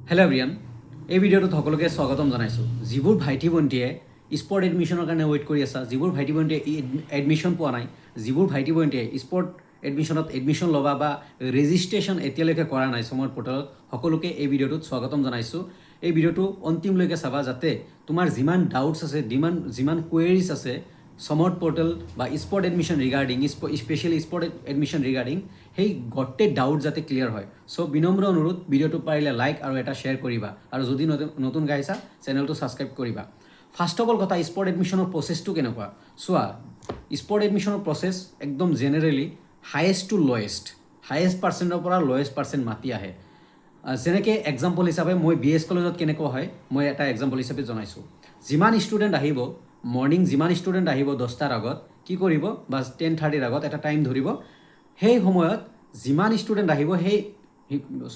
Hello' everyone, এই ভিডিঅ'টোত সকলোকে স্বাগতম জনাইছোঁ। যিবোৰ ভাইটি ভণ্টিয়ে স্পৰ্ট এডমিশ্যনৰ কাৰণে ৱেইট কৰি আছা, যিবোৰ ভাইটি ভণ্টিয়ে এডমিশ্যন পোৱা নাই, যিবোৰ ভাইটি ভণ্টিয়ে স্পৰ্ট এডমিশ্যনত এডমিশ্যন ল'বা বা ৰেজিষ্ট্ৰেশ্যন এতিয়ালৈকে কৰা নাই সমৰ্থ পৰ্টেলত, সকলোকে এই ভিডিঅ'টোত স্বাগতম জনাইছোঁ। এই ভিডিঅ'টো অন্তিমলৈকে চাবা যাতে তোমাৰ যিমান ডাউটছ আছে, যিমান কুৱেৰিজ আছে সমৰ্থ পৰ্টেল বা sport admission regarding, specially sport admission regarding, সেই গোটেই ডাউট যাতে ক্লিয়াৰ হয়। চ' বিনম্ৰ অনুৰোধ, ভিডিঅ'টো পাৰিলে লাইক আৰু এটা শ্বেয়াৰ কৰিবা, আৰু যদি নতুন গাইছা চেনেলটো ছাবস্ক্ৰাইব কৰিবা। ফাৰ্ষ্ট অফ অল কথা, স্পৰ্ট এডমিশ্যনৰ প্ৰচেছটো কেনেকুৱা চোৱা। স্পৰ্ট এডমিশ্যনৰ প্ৰচেছ একদম generally highest to lowest, highest পাৰ্চেণ্টৰ পৰা লয়েষ্ট পাৰ্চেণ্ট মাতি আহে। যেনেকৈ এক্সাম্পল হিচাপে মই BS কলেজত কেনেকুৱা হয়, মই এটা এক্সাম্পল হিচাপে জনাইছোঁ। যিমান ষ্টুডেণ্ট আহিব, মৰ্ণিং যিমান ষ্টুডেণ্ট আহিব 10টাৰ আগত কি কৰিব, বা 10:30ৰ আগত এটা টাইম ধৰিব। সেই সময়ত যিমান ষ্টুডেণ্ট আহিব, সেই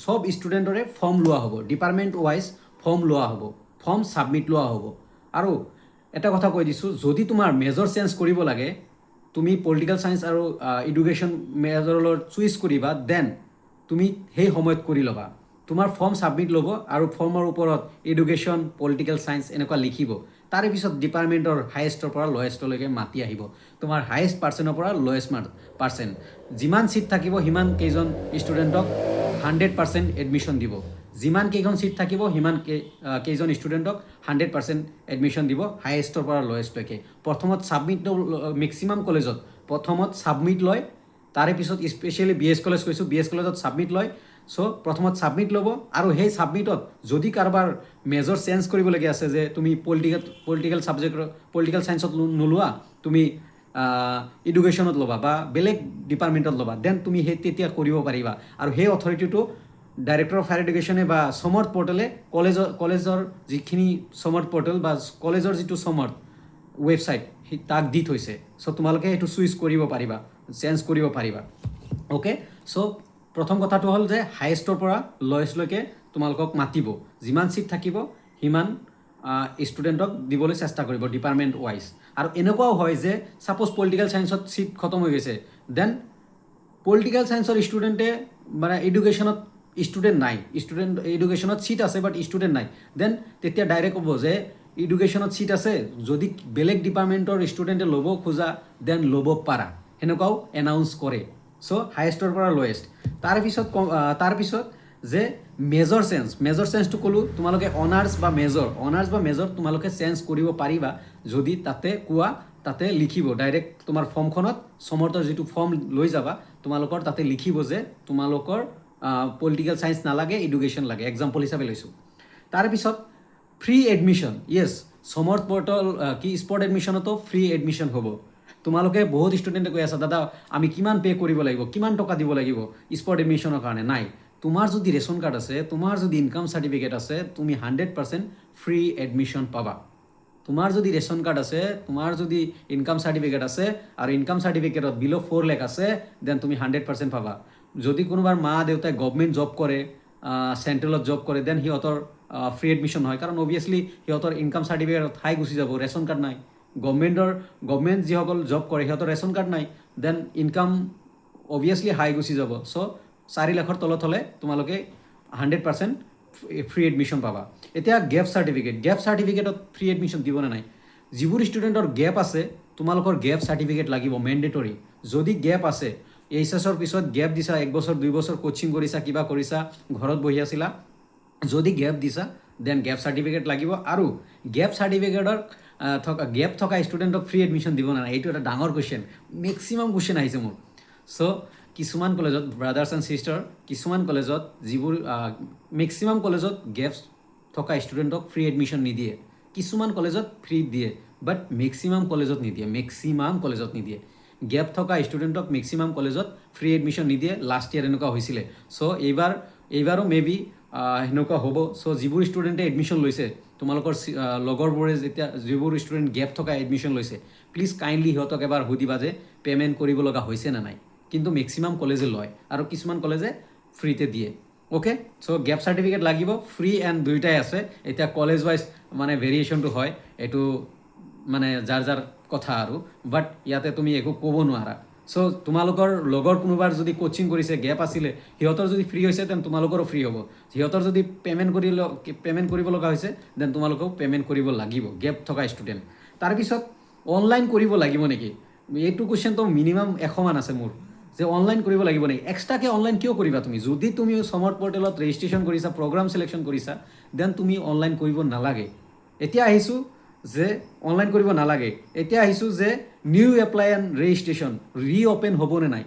সব ষ্টুডেণ্টৰে ফৰ্ম লোৱা হ'ব, ডিপাৰ্টমেণ্ট ৱাইজ ফৰ্ম লোৱা হ'ব, ফৰ্ম ছাবমিট লোৱা হ'ব। আৰু এটা কথা কৈ দিছোঁ, যদি তোমাৰ মেজৰ চেঞ্জ কৰিব লাগে, তুমি পলিটিকেল ছায়েন্স আৰু এডুকেশ্যন মেজৰলৈ চুইচ কৰিবা, দেন তুমি সেই সময়ত কৰি ল'বা। তোমাৰ ফৰ্ম ছাবমিট ল'ব আৰু ফৰ্মৰ ওপৰত এডুকেশ্যন, পলিটিকেল ছায়েন্স এনেকুৱা লিখিব। তাৰে পিছত ডিপাৰ্টমেণ্টৰ হায়েষ্টৰ পৰা লয়েষ্টলৈকে মাতি আহিব, তোমাৰ হায়েষ্ট পাৰ্চেণ্টৰ পৰা লয়েষ্ট পাৰ্চেণ্ট। যিমান ছিট থাকিব সিমান কেইজন ষ্টুডেণ্টক 100% এডমিশ্যন দিব। যিমান কেইখন ছিট থাকিব সিমান কেইজন ষ্টুডেণ্টক 100% এডমিশ্যন দিব, হায়েষ্টৰ পৰা লয়েষ্টলৈকে। প্ৰথমত ছাবমিট মেক্সিমাম কলেজত প্ৰথমত ছাবমিট লয়, তাৰে পিছত স্পেচিয়েলি BS কলেজ কৈছোঁ, BS কলেজত ছাবমিট লয়। চ' প্ৰথমত ছাবমিট ল'ব, আৰু সেই ছাবমিটত যদি কাৰোবাৰ মেজৰ চেঞ্জ কৰিবলগীয়া আছে, যে তুমি পলিটিকেল ছাবজেক্টৰ পলিটিকেল ছায়েন্সত নোলোৱা, তুমি এডুকেশ্যনত ল'বা বা বেলেগ ডিপাৰ্টমেণ্টত ল'বা, দেন তুমি তেতিয়া কৰিব পাৰিবা। আৰু সেই অথৰিটিটো ডাইৰেক্টৰ অফ হায়াৰ এডুকেশ্যনে বা সমৰ্থ পৰ্টেলে কলেজৰ যিখিনি সমৰ্থ পৰ্টেল বা কলেজৰ যিটো সমৰ্থ ৱেবছাইট তাক দি থৈছে। চ' তোমালোকে সেইটো চুইচ কৰিব পাৰিবা, চেঞ্জ কৰিব পাৰিবা। অ'কে, চ' প্ৰথম কথাটো হ'ল যে হায়েষ্টৰ পৰা লয়েষ্টলৈকে তোমালোকক মাতিব, যিমান ছিট থাকিব সিমান ষ্টুডেণ্টক দিবলৈ চেষ্টা কৰিব ডিপাৰ্টমেণ্ট ৱাইজ। আৰু এনেকুৱাও হয় যে ছাপ'জ পলিটিকেল ছায়েন্সত ছিট খতম হৈ গৈছে, দেন পলিটিকেল ছায়েন্সৰ ষ্টুডেণ্টে মানে এডুকেশ্যনত ষ্টুডেণ্ট নাই, এডুকেশ্যনত ছিট আছে বাট ষ্টুডেণ্ট নাই, দেন তেতিয়া ডাইৰেক্ট ক'ব যে এডুকেশ্যনত ছিট আছে, যদি বেলেগ ডিপাৰ্টমেণ্টৰ ষ্টুডেণ্টে ল'ব খোজা দেন ল'ব পাৰা, সেনেকুৱাও এনাউন্স কৰে। চ' হায়েষ্টৰ পৰা লয়েষ্ট। তাৰপিছত যে মেজৰ চেঞ্জটো ক'লোঁ, তোমালোকে অনাৰ্ছ বা মেজৰ তোমালোকে চেঞ্জ কৰিব পাৰিবা, যদি তাতে লিখিব ডাইৰেক্ট তোমাৰ ফৰ্মখনত, সমৰ্থৰ যিটো ফৰ্ম লৈ যাবা, তোমালোকৰ তাতে লিখিব যে তোমালোকৰ পলিটিকেল ছায়েন্স নালাগে, এডুকেশ্যন লাগে, এক্সাম্পল হিচাপে লৈছোঁ। তাৰপিছত ফ্ৰী এডমিশ্যন, য়েছ, সমৰ্থ পৰ্টেল স্পৰ্ট এডমিশ্যনতো ফ্ৰী এডমিশ্যন হ'ব। তোমালোকে বহুত ষ্টুডেণ্টে কৈ আছা, দাদা আমি কিমান পে' কৰিব লাগিব, কিমান টকা দিব লাগিব স্পৰ্ট এডমিশ্যনৰ কাৰণে। নাই, তোমাৰ যদি ৰেচন কাৰ্ড আছে, তোমাৰ যদি ইনকাম চাৰ্টিফিকেট আছে, তুমি 100% ফ্ৰী এডমিশ্যন পাবা। তোমাৰ যদি ৰেচন কাৰ্ড আছে, তোমাৰ যদি ইনকাম চাৰ্টিফিকেট আছে, আৰু ইনকাম চাৰ্টিফিকেটত বিল' 4 লাখ আছে, দেন তুমি 100% পাবা। যদি কোনোবাৰ মা দেউতাই গভমেণ্ট জব কৰে, চেণ্ট্ৰেলত জব কৰে, দেন সিহঁতৰ ফ্ৰী এডমিশ্যন হয়, কাৰণ অভিয়াছলি সিহঁতৰ ইনকাম চাৰ্টিফিকেটত হাই গুচি যাব, ৰেচন কাৰ্ড নাই। গভমেণ্ট যিসকল জব কৰে সিহঁতৰ ৰেচন কাৰ্ড নাই, দেন ইনকাম অভিয়াছলি হাই গুচি যাব। চ' 4 লাখৰ তলত হ'লে তোমালোকে 100% ফ্ৰী এডমিশ্যন পাবা। এতিয়া গেপ চাৰ্টিফিকেটত ফ্ৰী এডমিশ্যন দিবনে নাই? যিবোৰ ষ্টুডেণ্টৰ গেপ আছে, তোমালোকৰ গেপ চাৰ্টিফিকেট লাগিব, মেণ্ডেটৰী। যদি গেপ আছে, HSৰ পিছত গেপ দিছা, 1 বছৰ 2 বছৰ কোচিং কৰিছা, কিবা কৰিছা, ঘৰত বহি আছিলা, যদি গেপ দিছা, দেন গেপ চাৰ্টিফিকেট লাগিব। আৰু গেপ চাৰ্টিফিকেটৰ গেপ থকা ষ্টুডেণ্টক ফ্ৰী এডমিশ্যন দিব নাই? এইটো এটা ডাঙৰ কুৱেশ্যন, মেক্সিমাম কুৱেশ্যন আহিছে মোৰ। চ' কিছুমান কলেজত, ব্ৰাদাৰ্ছ এণ্ড ছিষ্টাৰ, কিছুমান কলেজত মেক্সিমাম কলেজত গেপ থকা ষ্টুডেণ্টক ফ্ৰী এডমিশ্যন নিদিয়ে। কিছুমান কলেজত ফ্ৰী দিয়ে, বাট মেক্সিমাম কলেজত নিদিয়ে। গেপ থকা ষ্টুডেণ্টক মেক্সিমাম কলেজত ফ্ৰী এডমিশ্যন নিদিয়ে। লাষ্ট ইয়েৰ এনেকুৱা হৈছিলে। চ' এইবাৰো মেবি সেনেকুৱা হ'ব। চ' যিবোৰ ষ্টুডেণ্টে এডমিশ্যন লৈছে, তোমালোকৰ লগৰবোৰে যিবোৰ ষ্টুডেণ্ট গেপ থকা এডমিশ্যন লৈছে, প্লিজ কাইণ্ডলি সিহঁতক এবাৰ সুধিবা যে পে'মেণ্ট কৰিব লগা হৈছে নে নাই। কিন্তু মেক্সিমাম কলেজে লয়, আৰু কিছুমান কলেজে ফ্ৰীতে দিয়ে। অ'কে, চ' গেপ চাৰ্টিফিকেট লাগিব, ফ্ৰী এণ্ড দুয়োটাই আছে। এতিয়া কলেজ ৱাইজ মানে ভেৰিয়েশ্যনটো হয়, এইটো মানে যাৰ কথা আৰু, বাট ইয়াতে তুমি একো ক'ব নোৱাৰা। চ' তোমালোকৰ লগৰ কোনোবাৰ যদি কোচিং কৰিছে গেপ আছিলে সিহঁতৰ যদি ফ্ৰী হৈছে দেন তোমালোকৰো ফ্ৰী হ'ব, সিহঁতৰ যদি পে'মেণ্ট কৰিব লগা হৈছে দেন তোমালোকেও পে'মেণ্ট কৰিব লাগিব গেপ থকা ষ্টুডেণ্ট। তাৰপিছত অনলাইন কৰিব লাগিব নেকি, এইটো কুৱেশ্যনটো মিনিমাম 100 মান আছে মোৰ, যে অনলাইন কৰিব লাগিব নেকি। এক্সট্ৰাকৈ অনলাইন কিয় কৰিবা তুমি, যদি তুমি সমৰ্থ পৰ্টেলত ৰেজিষ্ট্ৰেশ্যন কৰিছা, প্ৰগ্ৰাম চিলেকশ্যন কৰিছা, দেন তুমি অনলাইন কৰিব নালাগে। এতিয়া আহিছোঁ যে অনলাইন কৰিব নালাগে, এতিয়া আহিছোঁ যে নিউ এপ্লাই এণ্ড ৰেজিষ্ট্ৰেশ্যন ৰিঅ'পেন হ'বনে নাই।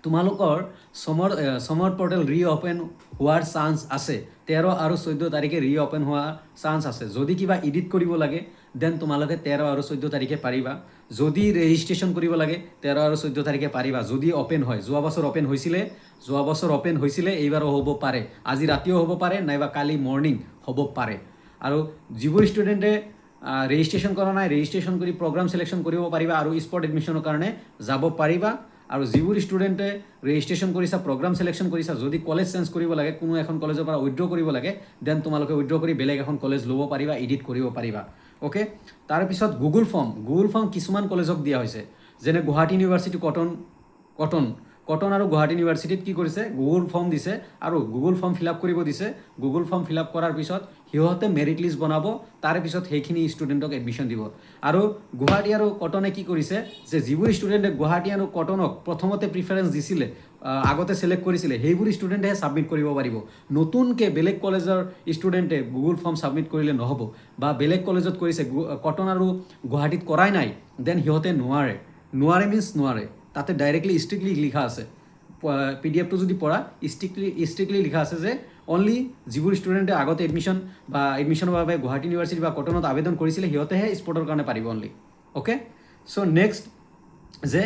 তোমালোকৰ সমৰ্থ পৰ্টেল ৰিঅ'পেন হোৱাৰ চান্স আছে, 13 আৰু 14 তাৰিখে ৰিঅ'পেন হোৱাৰ চান্স আছে। যদি কিবা এডিট কৰিব লাগে দেন তোমালোকে 13 আৰু 14 তাৰিখে পাৰিবা, যদি ৰেজিষ্ট্ৰেশ্যন কৰিব লাগে 13 আৰু 14 তাৰিখে পাৰিবা, যদি অ'পেন হয়। যোৱা বছৰ অ'পেন হৈছিলে, এইবাৰো হ'ব পাৰে, আজি ৰাতিও হ'ব পাৰে, নাইবা কালি মৰ্ণিং হ'ব পাৰে। আৰু যিবোৰ ষ্টুডেণ্টে ৰেজিষ্ট্ৰেশ্যন কৰা নাই, ৰেজিষ্ট্ৰেশ্যন কৰি প্ৰগ্ৰাম চিলেকশ্যন কৰিব পাৰিবা আৰু স্পট এডমিশ্যনৰ কাৰণে যাব পাৰিবা। আৰু যিবোৰ ষ্টুডেণ্টে ৰেজিষ্ট্ৰেশ্যন কৰিছা, প্ৰগ্ৰাম চিলেকশ্যন কৰিছা, যদি কলেজ চেঞ্জ কৰিব লাগে, কোনো এখন কলেজৰ পৰা উইথড্ৰ কৰিব লাগে, দেন তোমালোকে উইথড্ৰ কৰি বেলেগ এখন কলেজ ল'ব পাৰিবা, এডিট কৰিব পাৰিবা। অ'কে, তাৰপিছত গুগল ফৰ্ম কিছুমান কলেজক দিয়া হৈছে, যেনে গুৱাহাটী ইউনিভাৰ্চিটি কটন আৰু গুৱাহাটী ইউনিভাৰ্চিটিত কি কৰিছে, গুগল ফৰ্ম দিছে আৰু গুগল ফৰ্ম ফিল আপ কৰিব দিছে। গুগল ফৰ্ম ফিল আপ কৰাৰ পিছত সিহঁতে মেৰিট লিষ্ট বনাব, তাৰে পিছত সেইখিনি ষ্টুডেণ্টক এডমিশ্যন দিব। আৰু গুৱাহাটী আৰু কটনে কি কৰিছে, যে যিবোৰ ষ্টুডেণ্টে গুৱাহাটী আৰু কটনক প্ৰথমতে প্ৰিফাৰেঞ্চ দিছিলে, আগতে চিলেক্ট কৰিছিলে, সেইবোৰ ষ্টুডেণ্টেহে ছাবমিট কৰিব পাৰিব। নতুনকৈ বেলেগ কলেজৰ ষ্টুডেণ্টে গুগল ফৰ্ম ছাবমিট কৰিলে নহ'ব, বা বেলেগ কলেজত কৰিছে কটন আৰু গুৱাহাটীত কৰাই নাই, দেন সিহঁতে নোৱাৰে মিনছ নোৱাৰে, তাতে ডাইৰেক্টলি ষ্ট্ৰিক্টলি লিখা আছে। PDF-টো যদি পঢ়া, ষ্ট্ৰিক্টলি লিখা আছে যে অনলি যিবোৰ ষ্টুডেণ্টে আগতে এডমিশ্যনৰ বাবে গুৱাহাটী ইউনিভাৰ্চিটি বা কটনত আবেদন কৰিছিলে সিহঁতেহে স্পটৰ কাৰণে পাৰিব অনলি। অ'কে, চ' নেক্সট যে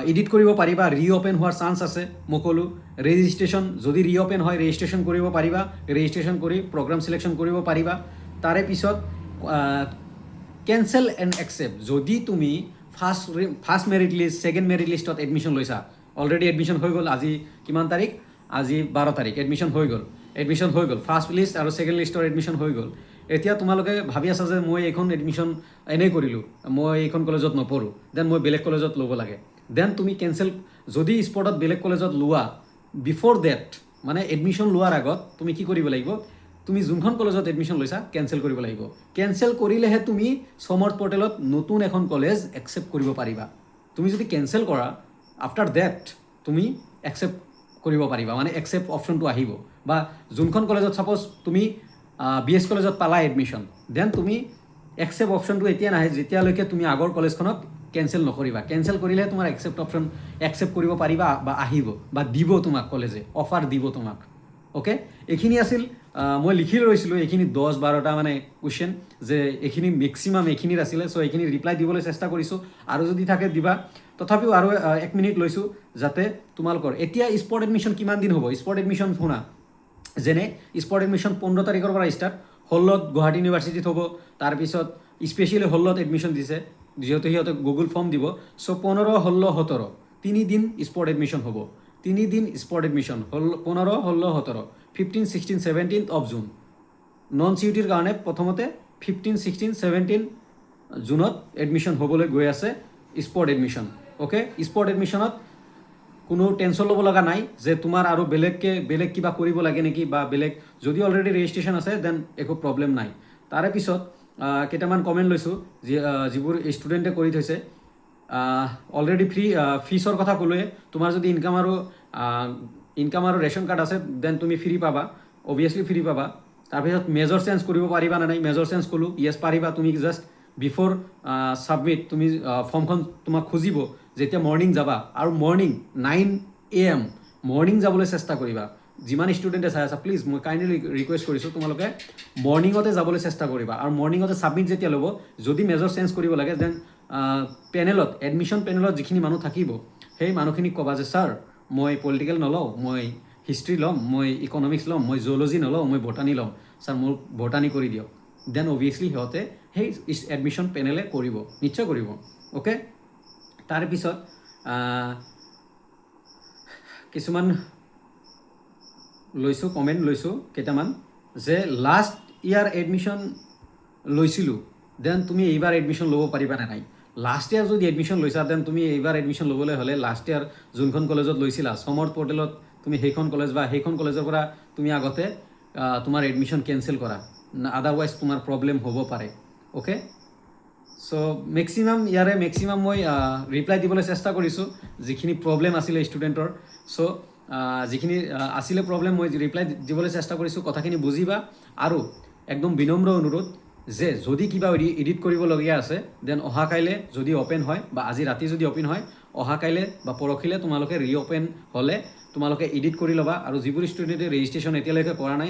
এডিট কৰিব পাৰিবা, ৰিঅ'পেন হোৱাৰ চান্স আছে। মই ক'লোঁ ৰেজিষ্ট্ৰেশ্যন যদি ৰিঅ'পেন হয় ৰেজিষ্ট্ৰেশ্যন কৰিব পাৰিবা, ৰেজিষ্ট্ৰেশ্যন কৰি প্ৰগ্ৰাম চিলেকশ্যন কৰিব পাৰিবা। তাৰে পিছত কেঞ্চেল এণ্ড একচেপ্ট, যদি তুমি first merit list, second merit লিষ্টত এডমিশ্যন লৈছা, অলৰেডি এডমিশ্যন হৈ গ'ল, আজি কিমান তাৰিখ, আজি 12 তাৰিখ, এডমিশ্যন হৈ গ'ল, ফাৰ্ষ্ট লিষ্ট আৰু ছেকেণ্ড লিষ্টৰ এডমিশ্যন হৈ গ'ল। এতিয়া তোমালোকে ভাবি আছা যে মই এইখন এডমিশ্যন এনেই কৰিলোঁ, মই এইখন কলেজত নপঢ়োঁ, দেন মই বেলেগ কলেজত ল'ব লাগে, দেন তুমি কেঞ্চেল, যদি স্পটত বেলেগ কলেজত লোৱা, বিফ'ৰ ডেট মানে এডমিশ্যন লোৱাৰ আগত তুমি কি কৰিব লাগিব, তুমি যোনখন কলেজত এডমিশ্যন লৈছা কেঞ্চেল কৰিব লাগিব। কেঞ্চেল কৰিলেহে তুমি সমৰ্থ পৰ্টেলত নতুন এখন কলেজ একচেপ্ট কৰিব পাৰিবা। তুমি যদি কেঞ্চেল কৰা, আফটাৰ ডেট তুমি একচেপ্ট কৰিব পাৰিবা, মানে একচেপ্ট অপশ্যনটো আহিব। বা যোনখন কলেজত ছাপ'জ তুমি BS কলেজত পালা এডমিশ্যন, দেন তুমি একচেপ্ট অপশ্যনটো এতিয়া নাহে যেতিয়ালৈকে তুমি আগৰ কলেজখনক কেঞ্চেল নকৰিবা। কেঞ্চেল কৰিলেহে তোমাৰ একচেপ্ট কৰিব পাৰিবা বা আহিব বা দিব তোমাক, কলেজে অফাৰ দিব তোমাক। অ'কে, এইখিনি আছিল, মই লিখি লৈছিলোঁ এইখিনি 10-12টা মানে কুৱেশ্যন, যে এইখিনি মেক্সিমাম এইখিনিৰ আছিলে। চ' এইখিনি ৰিপ্লাই দিবলৈ চেষ্টা কৰিছোঁ, আৰু যদি থাকে দিবা। তথাপিও আৰু 1 মিনিট লৈছোঁ যাতে তোমালোকৰ এতিয়া স্পট এডমিশ্যন কিমান দিন হ'ব। স্পট এডমিশ্যন শুনা, যেনে স্পট এডমিশ্যন 15 তাৰিখৰ পৰা ষ্টাৰ্ট, 16ত গুৱাহাটী ইউনিভাৰ্চিটিত হ'ব। তাৰপিছত স্পেচিয়েলি 16ত এডমিশ্যন দিছে, যিহেতু সিহঁতে গুগল ফৰ্ম দিব। চ' 15, 16, 17 3 দিন স্পট এডমিশ্যন হ'ব, 3 দিন spot admission 15, 16, 17, 15, 16, 17 of June. Non CUTৰ কাৰণে প্ৰথমতে 15, 16, 17 জুনত এডমিশ্যন হ'বলৈ গৈ আছে স্পট এডমিশ্যন। অ'কে, স্পট এডমিশ্যনত কোনো টেনশ্যন ল'ব লগা নাই যে তোমাৰ আৰু বেলেগ কিবা কৰিব লাগে নেকি, বা বেলেগ যদি অলৰেডি ৰেজিষ্ট্ৰেশ্যন আছে দেন একো প্ৰব্লেম নাই। তাৰে পিছত কেইটামান কমেণ্ট লৈছোঁ যিবোৰ ষ্টুডেণ্টে কৰি থৈছে। অলৰেডি ফিজৰ কথা ক'লোৱে, তোমাৰ যদি ইনকাম আৰু ৰেচন কাৰ্ড আছে দেন তুমি ফ্ৰী পাবা, অভিয়াছলি ফ্ৰী পাবা। তাৰপিছত মেজৰ চেঞ্জ কৰিব পাৰিবা নে নাই, মেজৰ চেঞ্জ ক'লোঁ য়েছ পাৰিবা। তুমি জাষ্ট বিফ'ৰ ছাবমিট তুমি ফৰ্মখন তোমাক খুজিব যেতিয়া মৰ্ণিং যাবা, আৰু মৰ্ণিং 9 AM মৰ্ণিং যাবলৈ চেষ্টা কৰিবা। যিমান ষ্টুডেণ্টে চাই আছা প্লিজ মই কাইণ্ডলি ৰিকুৱেষ্ট কৰিছোঁ তোমালোকে মৰ্ণিঙতে যাবলৈ চেষ্টা কৰিবা। আৰু মৰ্ণিঙতে ছাবমিট যেতিয়া ল'ব, যদি মেজৰ চেঞ্জ কৰিব লাগে দেন এডমিশ্যন পেনেলত যিখিনি মানুহ থাকিব সেই মানুহখিনিক ক'বা যে ছাৰ মই পলিটিকেল নলওঁ, মই হিষ্ট্ৰী ল'ম, মই ইকনমিক্স ল'ম, মই জিঅ'লজি নলওঁ, মই বটানী ল'ম, ছাৰ মোৰ বটানী কৰি দিয়ক। দেন অভিয়াছলি সিহঁতে সেই এডমিশ্যন পেনেলে কৰিব, নিশ্চয় কৰিব। অ'কে, তাৰপিছত কিছুমান কমেণ্ট লৈছোঁ কেইটামান, যে লাষ্ট ইয়াৰ এডমিশ্যন লৈছিলোঁ দেন তুমি এইবাৰ এডমিশ্যন ল'ব পাৰিবা নে নাই। লাষ্ট ইয়াৰ যদি এডমিশ্যন লৈছা দেন তুমি এইবাৰ এডমিশ্যন ল'বলৈ হ'লে লাষ্ট ইয়াৰ যোনখন কলেজত লৈছিলা সমৰ্থ পৰ্টেলত তুমি সেইখন কলেজ বা সেইখন কলেজৰ পৰা তুমি আগতে তোমাৰ এডমিশ্যন কেঞ্চেল কৰা, আদাৰৱাইজ তোমাৰ প্ৰব্লেম হ'ব পাৰে। অ'কে, চ' মেক্সিমাম মই ৰিপ্লাই দিবলৈ চেষ্টা কৰিছোঁ যিখিনি প্ৰব্লেম আছিলে ষ্টুডেণ্টৰ। চ' যিখিনি আছিলে প্ৰব্লেম মই ৰিপ্লাই দিবলৈ চেষ্টা কৰিছোঁ। কথাখিনি বুজিবা আৰু একদম বিনম্ৰ অনুৰোধ যে যদি কিবা এডিট কৰিবলগীয়া আছে দেন অহা কাইলৈ যদি অ'পেন হয় বা আজি ৰাতি যদি অ'পেন হয়, অহা কাইলৈ বা পৰহিলৈ তোমালোকে ৰিঅ'পেন হ'লে তোমালোকে এডিট কৰি ল'বা। আৰু যিবোৰ ষ্টুডেণ্টে ৰেজিষ্ট্ৰেশ্যন এতিয়ালৈকে কৰা নাই,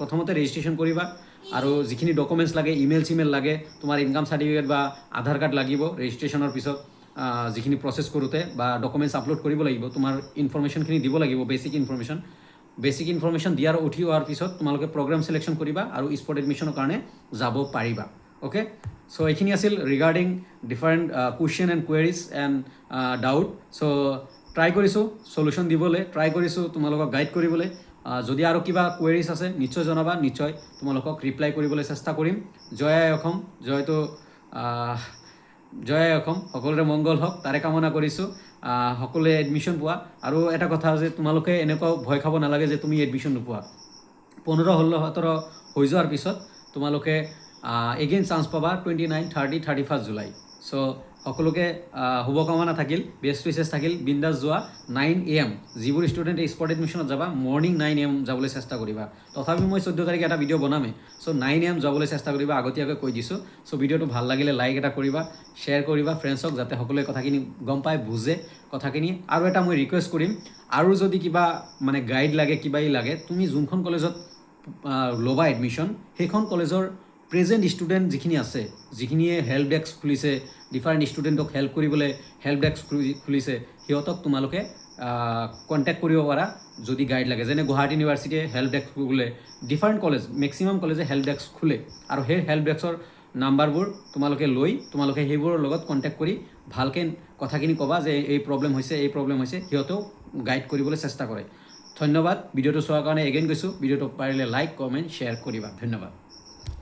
প্ৰথমতে ৰেজিষ্ট্ৰেশ্যন কৰিবা। আৰু যিখিনি ডকুমেণ্টছ লাগে, ইমেইল চিমেইল লাগে, তোমাৰ ইনকাম চাৰ্টিফিকেট বা আধাৰ কাৰ্ড লাগিব ৰেজিষ্ট্ৰেশ্যনৰ পিছত, যিখিনি প্ৰচেছ কৰোঁতে বা ডকুমেণ্টছ আপলোড কৰিব লাগিব, তোমাৰ ইনফৰ্মেশ্যনখিনি দিব লাগিব, বেছিক ইনফৰ্মেশ্যন দিয়াৰ উঠি হোৱাৰ পিছত তোমালোকে প্ৰগ্ৰাম ছিলেকশ্যন কৰিবা আৰু স্পট এডমিশ্যনৰ কাৰণে যাব পাৰিবা। অ'কে, চ' এইখিনি আছিল regarding different question and queries and doubt. So' try কৰিছোঁ চলিউশ্যন দিবলৈ, ট্ৰাই কৰিছোঁ তোমালোকক গাইড কৰিবলৈ। যদি আৰু কিবা কুৱেৰিজ আছে নিশ্চয় জনাবা, নিশ্চয় তোমালোকক ৰিপ্লাই কৰিবলৈ চেষ্টা কৰিম। জয় আই অসম, জয় আই অসম, সকলোৰে মংগল হওক তাৰে কামনা কৰিছোঁ। সকলোৱে এডমিশ্যন পোৱা। আৰু এটা কথা যে তোমালোকে এনেকুৱা ভয় খাব নালাগে যে তুমি এডমিশ্যন নোপোৱা। 15, 16, 17 হৈ যোৱাৰ পিছত তোমালোকে এগেইন চান্স পাবা 29, 30, 31 জুলাই। চ' সকলোকে শুভকামনা থাকিল, বেষ্ট উইচেছ থাকিল। বিন্দাছ যোৱা 9 AM, যিবোৰ ষ্টুডেণ্টে স্পট এডমিশ্যনত যাবা মৰ্ণিং 9 AM যাবলৈ চেষ্টা কৰিবা। তথাপিও মই 14 তাৰিখে এটা ভিডিঅ' বনামেই। চ' 9 AM যাবলৈ চেষ্টা কৰিবা, আগতীয়াকৈ কৈ দিছোঁ। চ' ভিডিঅ'টো ভাল লাগিলে লাইক এটা কৰিবা, শ্বেয়াৰ কৰিবা ফ্ৰেণ্ডছক, যাতে সকলোৱে কথাখিনি গম পায়, বুজে কথাখিনি। আৰু এটা মই ৰিকুৱেষ্ট কৰিম, আৰু যদি কিবা মানে গাইড লাগে, কিবাই লাগে, তুমি যোনখন কলেজত ল'বা এডমিশ্যন, সেইখন কলেজৰ প্ৰেজেণ্ট ষ্টুডেণ্ট যিখিনি আছে, যিখিনিয়ে হেল্প ডেস্ক খুলিছে, ডিফাৰেণ্ট ষ্টুডেণ্টক হেল্প কৰিবলৈ হেল্প ডেস্ক খুলিছে, সিহঁতক তোমালোকে কণ্টেক্ট কৰিব পাৰা যদি গাইড লাগে। যেনে গুৱাহাটী ইউনিভাৰ্চিটিয়ে হেল্প ডেস্ক খোলে, ডিফাৰেণ্ট কলেজ, মেক্সিমাম কলেজে হেল্প ডেস্ক খোলে। আৰু সেই হেল্প ডেস্কৰ নাম্বাৰবোৰ তোমালোকে লৈ তোমালোকে সেইবোৰৰ লগত কণ্টেক্ট কৰি ভালকৈ কথাখিনি ক'বা যে এই প্ৰব্লেম হৈছে, সিহঁতেও গাইড কৰিবলৈ চেষ্টা কৰে। ধন্যবাদ ভিডিঅ'টো চোৱাৰ কাৰণে। এগেইন কৈছোঁ, ভিডিঅ'টো পাৰিলে লাইক, কমেণ্ট, শ্বেয়াৰ কৰিবা। ধন্যবাদ।